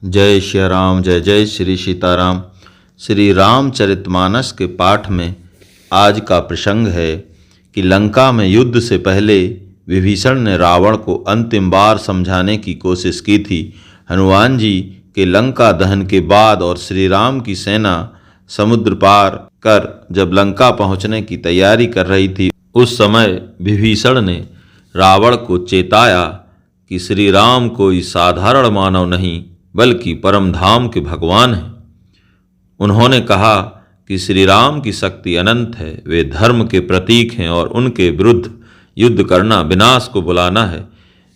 जय श्री राम। जय जय श्री सीताराम। श्री रामचरितमानस के पाठ में आज का प्रसंग है कि लंका में युद्ध से पहले विभीषण ने रावण को अंतिम बार समझाने की कोशिश की थी। हनुमान जी के लंका दहन के बाद और श्री राम की सेना समुद्र पार कर जब लंका पहुंचने की तैयारी कर रही थी, उस समय विभीषण ने रावण को चेताया कि श्री राम कोई साधारण मानव नहीं बल्कि परम धाम के भगवान हैं। उन्होंने कहा कि श्री राम की शक्ति अनंत है, वे धर्म के प्रतीक हैं और उनके विरुद्ध युद्ध करना विनाश को बुलाना है।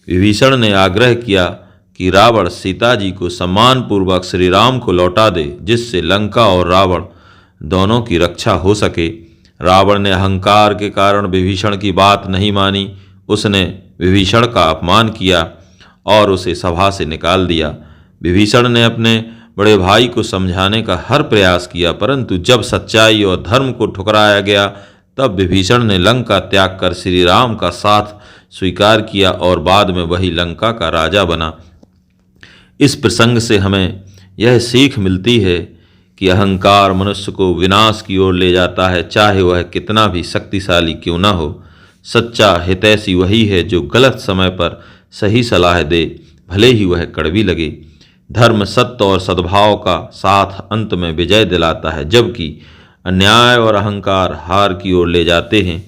विभीषण ने आग्रह किया कि रावण सीता जी को सम्मानपूर्वक श्री राम को लौटा दे, जिससे लंका और रावण दोनों की रक्षा हो सके। रावण ने अहंकार के कारण विभीषण की बात नहीं मानी। उसने विभीषण का अपमान किया और उसे सभा से निकाल दिया। विभीषण ने अपने बड़े भाई को समझाने का हर प्रयास किया, परंतु जब सच्चाई और धर्म को ठुकराया गया तब विभीषण ने लंका त्याग कर श्री राम का साथ स्वीकार किया और बाद में वही लंका का राजा बना। इस प्रसंग से हमें यह सीख मिलती है कि अहंकार मनुष्य को विनाश की ओर ले जाता है, चाहे वह कितना भी शक्तिशाली क्यों न हो। सच्चा हितैषी वही है जो गलत समय पर सही सलाह दे, भले ही वह कड़वी लगे। धर्म, सत्य और सद्भाव का साथ अंत में विजय दिलाता है, जबकि अन्याय और अहंकार हार की ओर ले जाते हैं।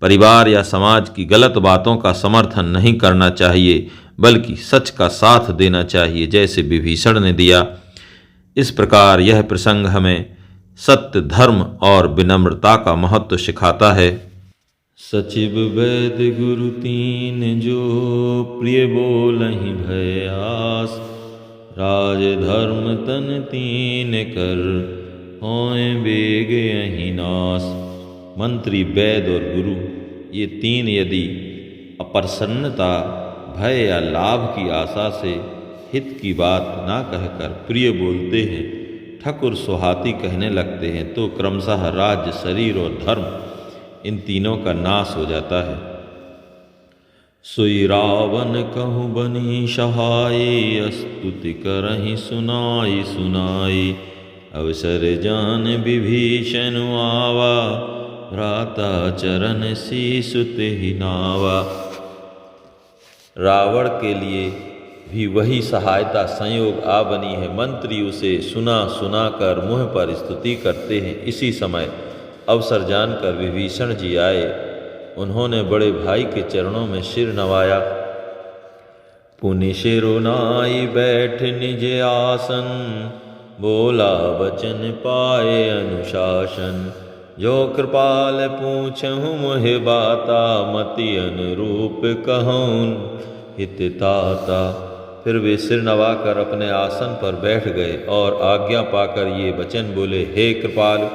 परिवार या समाज की गलत बातों का समर्थन नहीं करना चाहिए, बल्कि सच का साथ देना चाहिए, जैसे विभीषण ने दिया। इस प्रकार यह प्रसंग हमें सत्य, धर्म और विनम्रता का महत्व सिखाता है। सचिव वैद गुरु तीन जो प्रिय बोलहि भय आस, राज धर्म तन तीन कर होय बेग यहि नास। मंत्री, वैद और गुरु ये तीन यदि अप्रसन्नता, भय या लाभ की आशा से हित की बात ना कहकर प्रिय बोलते हैं, ठकुर सुहाती कहने लगते हैं, तो क्रमशः राज्य, शरीर और धर्म इन तीनों का नाश हो जाता है। सोई रावण कहूँ बनी सहाय, स्तुति करहि सुनाई सुनाई। अवसर जान विभीषण आवा, भ्राता चरण शीसु तेहि नावा। रावण के लिए भी वही सहायता संयोग आ बनी है। मंत्री उसे सुना सुना कर मुँह पर स्तुति करते हैं। इसी समय अवसर जानकर विभीषण जी आए। उन्होंने बड़े भाई के चरणों में सिर नवाया। पुनि शिरोनाई बैठ निज आसन, बोला वचन पाए अनुशासन। जो कृपाल पूछहु मोहि बाता, मति अनुरूप कहूँ हित ताता। फिर वे सिर नवाकर अपने आसन पर बैठ गए और आज्ञा पाकर ये वचन बोले, हे कृपाल,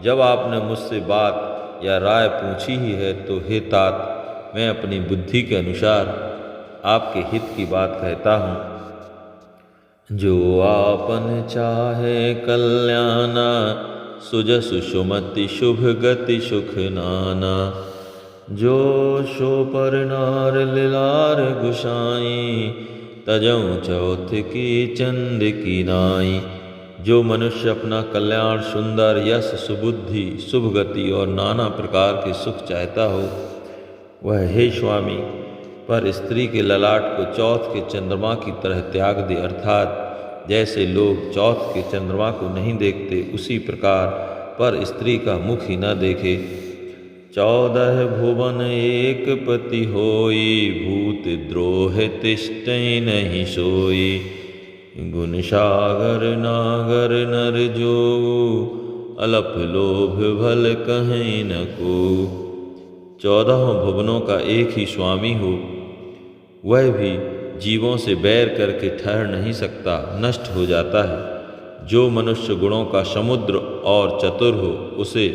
जब आपने मुझसे बात या राय पूछी ही है तो हे तात, मैं अपनी बुद्धि के अनुसार आपके हित की बात कहता हूँ। जो आपन चाहे कल्याणा, सुजसु सुमति शुभ गति सुख नाना। जो शो पर नार लिलार गुसाई, तजऊ चौथ की चंद की नाई। जो मनुष्य अपना कल्याण, सुंदर यश, सुबुद्धि, शुभ गति और नाना प्रकार के सुख चाहता हो, वह हे स्वामी पर स्त्री के ललाट को चौथ के चंद्रमा की तरह त्याग दे। अर्थात जैसे लोग चौथ के चंद्रमा को नहीं देखते, उसी प्रकार पर स्त्री का मुख ही न देखे। 14 भुवन एक पति होई, भूत द्रोह तिष्ठै नहीं सोई। गुण सागर नागर नर जो, अलप लोभ भल कहीं न को। 14 भुवनों का एक ही स्वामी हो, वह भी जीवों से बैर करके ठहर नहीं सकता, नष्ट हो जाता है। जो मनुष्य गुणों का समुद्र और चतुर हो, उसे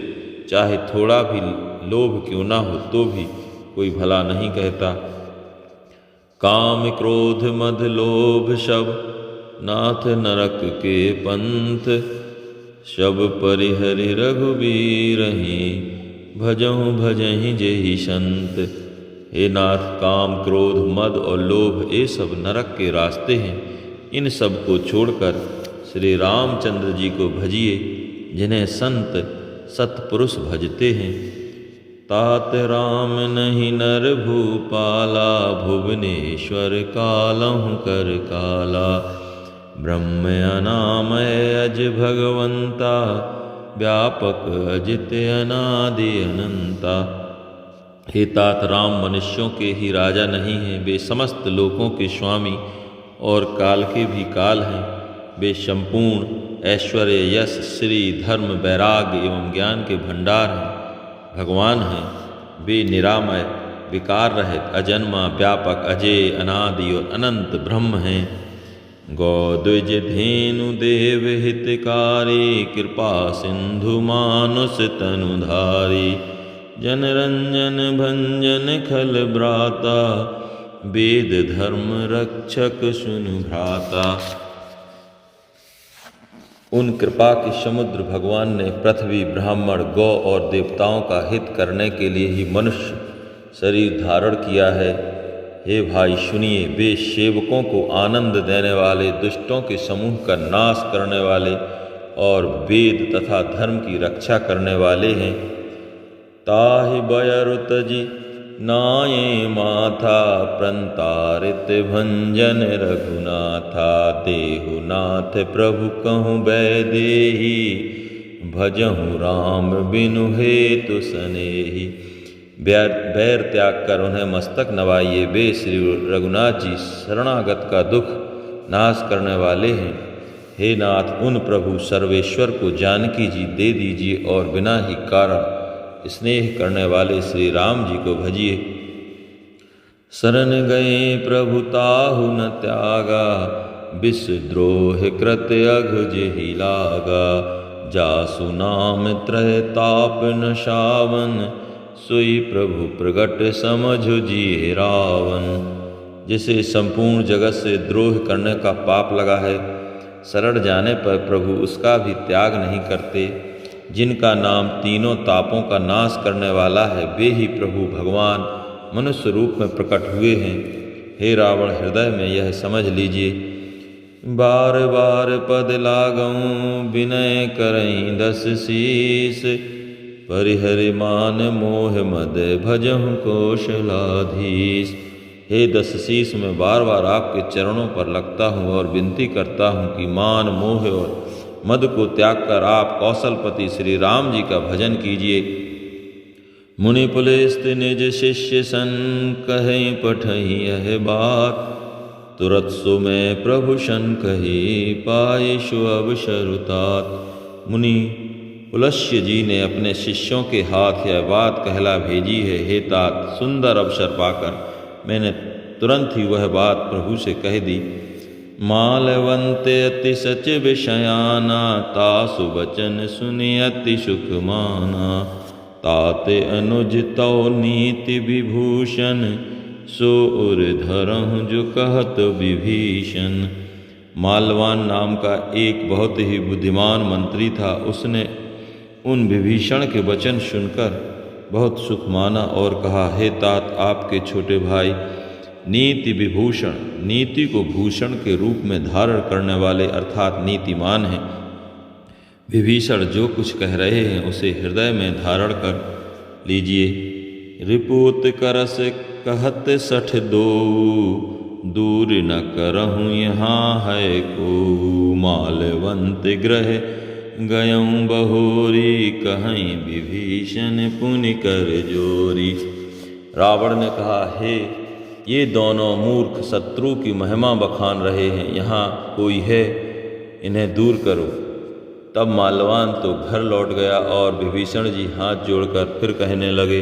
चाहे थोड़ा भी लोभ क्यों ना हो तो भी कोई भला नहीं कहता। काम क्रोध मद लोभ सब, नाथ नरक के पंथ। शब परिहरि रघुबीरहि, भजहु भजहि जेहि संत। हे नाथ, काम, क्रोध, मद और लोभ ये सब नरक के रास्ते हैं। इन सब को छोड़कर श्री रामचंद्र जी को भजिए, जिन्हें संत सत्पुरुष भजते हैं। तात राम नहीं नर भूपाला, भुवनेश्वर कालहु कर काला। ब्रह्म अनामय अज भगवंता, व्यापक अजित अनादि अनंता। हे तात, राम मनुष्यों के ही राजा नहीं हैं, वे समस्त लोकों के स्वामी और काल के भी काल हैं। वे संपूर्ण ऐश्वर्य, यश, श्री, धर्म, वैराग्य एवं ज्ञान के भंडार हैं, भगवान हैं। वे निरामय, विकार रहित, अजन्मा, व्यापक, अजेय, अनादि और अनंत ब्रह्म हैं। गौ द्विज धेनु देव हितकारी, कृपा सिंधु मानुष तनुधारी। जन रंजन भंजन खल भ्राता, वेद धर्म रक्षक सुनु भ्राता। उन कृपा के समुद्र भगवान ने पृथ्वी, ब्राह्मण, गौ और देवताओं का हित करने के लिए ही मनुष्य शरीर धारण किया है। हे भाई सुनिए, वे सेवकों को आनंद देने वाले, दुष्टों के समूह का नाश करने वाले और वेद तथा धर्म की रक्षा करने वाले हैं। ताहि बयरुत जी नाये माथा, प्रंतारित भंजन रघुनाथा। देहु नाथ प्रभु कहूँ वैदेही, भजहु राम बिनु हेतु सनेही। बैर त्याग कर उन्हें मस्तक नवाइए, वे श्री रघुनाथ जी शरणागत का दुख नाश करने वाले हैं। हे नाथ, उन प्रभु सर्वेश्वर को जानकी जी दे दीजिए और बिना ही कारण स्नेह करने वाले श्री राम जी को भजिए। शरण गए प्रभु ताहु न त्यागा, विषद्रोह कृत अघ जेहि लागा। जासु नाम त्रय ताप न शावन, सोई प्रभु प्रगट समझु जिए रावण। जिसे संपूर्ण जगत से द्रोह करने का पाप लगा है, शरण जाने पर प्रभु उसका भी त्याग नहीं करते। जिनका नाम तीनों तापों का नाश करने वाला है, वे ही प्रभु भगवान मनुष्य रूप में प्रकट हुए हैं। हे रावण, हृदय में यह समझ लीजिए, बार बार पद लागऊं, विनय करई दस शीस। परिहरि मान मोह मद भजहु कौशलाधीश। हे दस शीस, मैं बार बार आपके चरणों पर लगता हूँ और विनती करता हूँ कि मान, मोह और मद को त्याग कर आप कौशलपति श्री राम जी का भजन कीजिए। मुनि पुलिस्त निज शिष्य सन, कहीं पठही यह बात। तुरत सो मैं प्रभु शन कही, पाए शु अवसरुतात। मुनि पुलस्य जी ने अपने शिष्यों के हाथ यह बात कहला भेजी है। हे तात, सुंदर अवसर पाकर मैंने तुरंत ही वह बात प्रभु से कह दी। मालवंत अति सच विषयाना, तासु वचन सुनि अति सुख माना। ताते अनुज तौ नीति विभूषण, सो उर धरहु जो कहत विभीषण। मालवान नाम का एक बहुत ही बुद्धिमान मंत्री था। उसने उन विभीषण के वचन सुनकर बहुत सुख माना और कहा, हे तात, आपके छोटे भाई नीति विभूषण, नीति को भूषण के रूप में धारण करने वाले अर्थात नीतिमान हैं। विभीषण जो कुछ कह रहे हैं उसे हृदय में धारण कर लीजिए। रिपुत करस कहत सठ दो, दूर न करहूँ यहाँ है को। मालवंत ग्रह गयऊँ बहोरी, कहीं विभीषण पुनि कर जोरी। रावण ने कहा, हे ये दोनों मूर्ख शत्रु की महिमा बखान रहे हैं, यहाँ कोई है, इन्हें दूर करो। तब मालवान तो घर लौट गया और विभीषण जी हाथ जोड़कर फिर कहने लगे,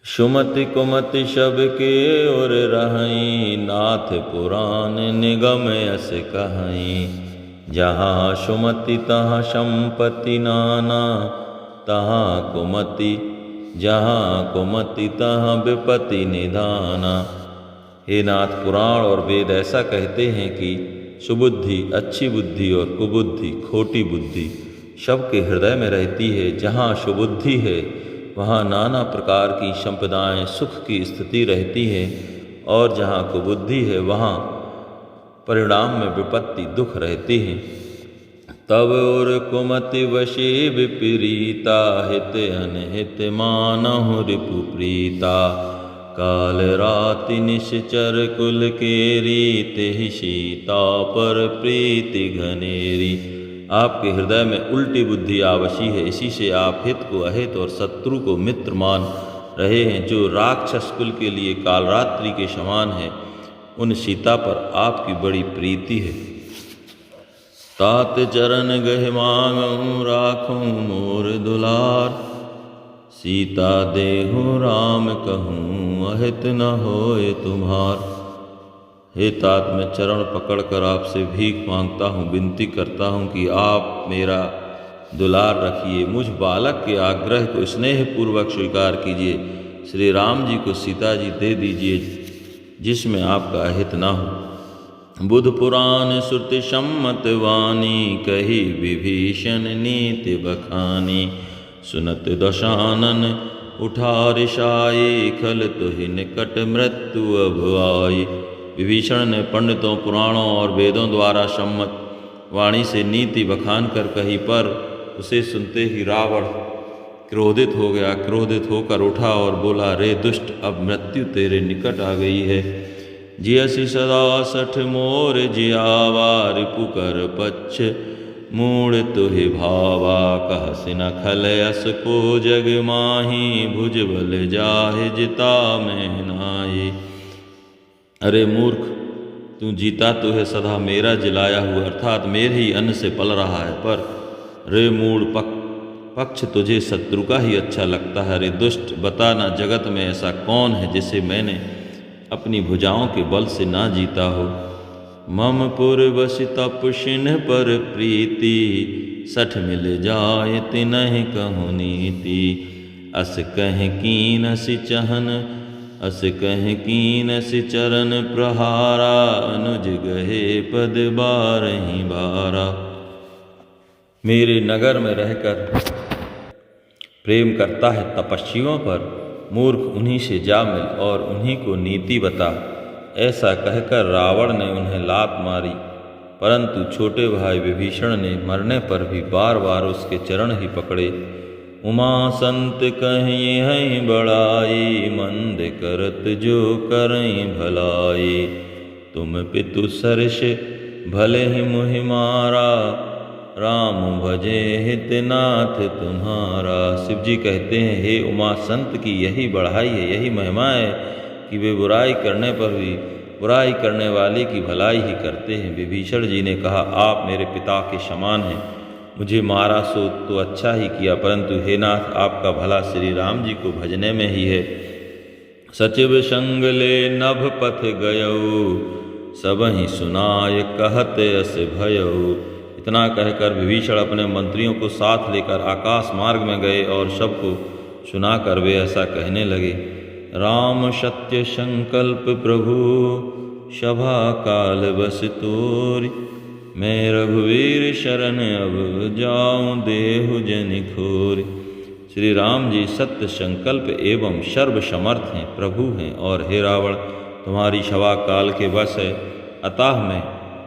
सुमति कुमति शब के और रहई, नाथ पुराण निगम यस कहई। जहाँ सुमति तहाँ संपत्ति नाना, तहाँ कुमति जहाँ कुमति तहाँ विपत्ति निधाना। हे नाथ, पुराण और वेद ऐसा कहते हैं कि सुबुद्धि, अच्छी बुद्धि और कुबुद्धि, खोटी बुद्धि सबके हृदय में रहती है। जहाँ सुबुद्धि है वहाँ नाना प्रकार की संपदाएं, सुख की स्थिति रहती है, और जहाँ कुबुद्धि है वहाँ परिणाम में विपत्ति दुख रहते हैं। तब और कुमति वशे विपरीता, हित अनहित मानहु रिपु प्रीता। काल राति निश्चर कुल केरी, तेहि सीता पर प्रीति घनेरी। आपके हृदय में उल्टी बुद्धि आवशी है, इसी से आप हित को अहित और शत्रु को मित्र मान रहे हैं। जो राक्षस कुल के लिए कालरात्रि के समान है, उन सीता पर आपकी बड़ी प्रीति है। तात चरण गह मांगहूँ, राखूँ मोर दुलार। सीता देहु राम कहूँ, अहित न होए तुम्हार। हे तात, मैं चरण पकड़कर आपसे भीख मांगता हूँ, विनती करता हूँ कि आप मेरा दुलार रखिए। मुझ बालक के आग्रह को स्नेहपूर्वक स्वीकार कीजिए। श्री राम जी को सीता जी दे दीजिए, जिसमें आपका अहित न हो। बुध पुराण श्रुति सम्मत वाणी, कही विभीषण नीति बखानी। सुनत दशानन उठा रिसाई, खल तुहि निकट मृत्यु अब आई। विभीषण ने पंडितों, पुराणों और वेदों द्वारा सम्मत वाणी से नीति बखान कर कही, पर उसे सुनते ही रावण क्रोधित हो गया। क्रोधित होकर उठा और बोला, रे दुष्ट, अब मृत्यु तेरे निकट आ गई है। जियसि सदा सठ मोर जियावा, रिपु कर पक्ष मूढ़ तुहि भावा। कहसि न खलयस को जग माही, भुज बल जाहि जिता मैं नाई। अरे मूर्ख, तू जीता तो है सदा मेरा जिलाया हुआ, अर्थात मेरे ही अन्न से पल रहा है। पर रे मूढ़, पक्ष तुझे शत्रु का ही अच्छा लगता है। रे दुष्ट, बता ना, जगत में ऐसा कौन है जिसे मैंने अपनी भुजाओं के बल से ना जीता हो। मम पुर बसि तपशिन पर प्रीति, सठ मिल जाय तिनहि कहु नीति। अस कह कीनसि चहन, अस कह कीनसि चरण प्रहारा। अनुज गहे पद बारहि बारा। मेरे नगर में रहकर प्रेम करता है तपस्वियों पर, मूर्ख उन्हीं से जा मिल और उन्हीं को नीति बता। ऐसा कहकर रावण ने उन्हें लात मारी, परंतु छोटे भाई विभीषण ने मरने पर भी बार बार उसके चरण ही पकड़े। उमा संत कहिए हैं बड़ाई, मंद करत जो करई भलाई। तुम पितु सरस भले ही मुहि मारा, राम भजे हित नाथ तुम्हारा। शिव जी कहते हैं, हे उमा संत की यही बढ़ाई है, यही महिमा है कि वे बुराई करने पर भी बुराई करने वाले की भलाई ही करते हैं। विभीषण जी ने कहा, आप मेरे पिता के समान हैं, मुझे मारा सो तो अच्छा ही किया, परंतु हे नाथ, आपका भला श्री राम जी को भजने में ही है। सचिव संग ले नभ पथ गयऊ, सबहि सुनाय कहत अस भयऊ। इतना कहकर विभीषण अपने मंत्रियों को साथ लेकर आकाश मार्ग में गए और सबको सुनाकर वे ऐसा कहने लगे। राम सत्य संकल्प प्रभु, सभा काल बस तोरि। मैं रघुवीर शरण अब जाऊं, देहु जनि खोरि। श्री राम जी सत्य संकल्प एवं सर्व समर्थ हैं, प्रभु हैं। और हे रावण, तुम्हारी सभा काल के वश है, अतः मैं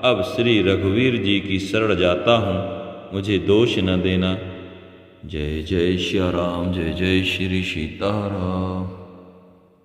अब श्री रघुवीर जी की शरण जाता हूँ, मुझे दोष न देना। जय जय श्री राम, जय जय श्री सीताराम।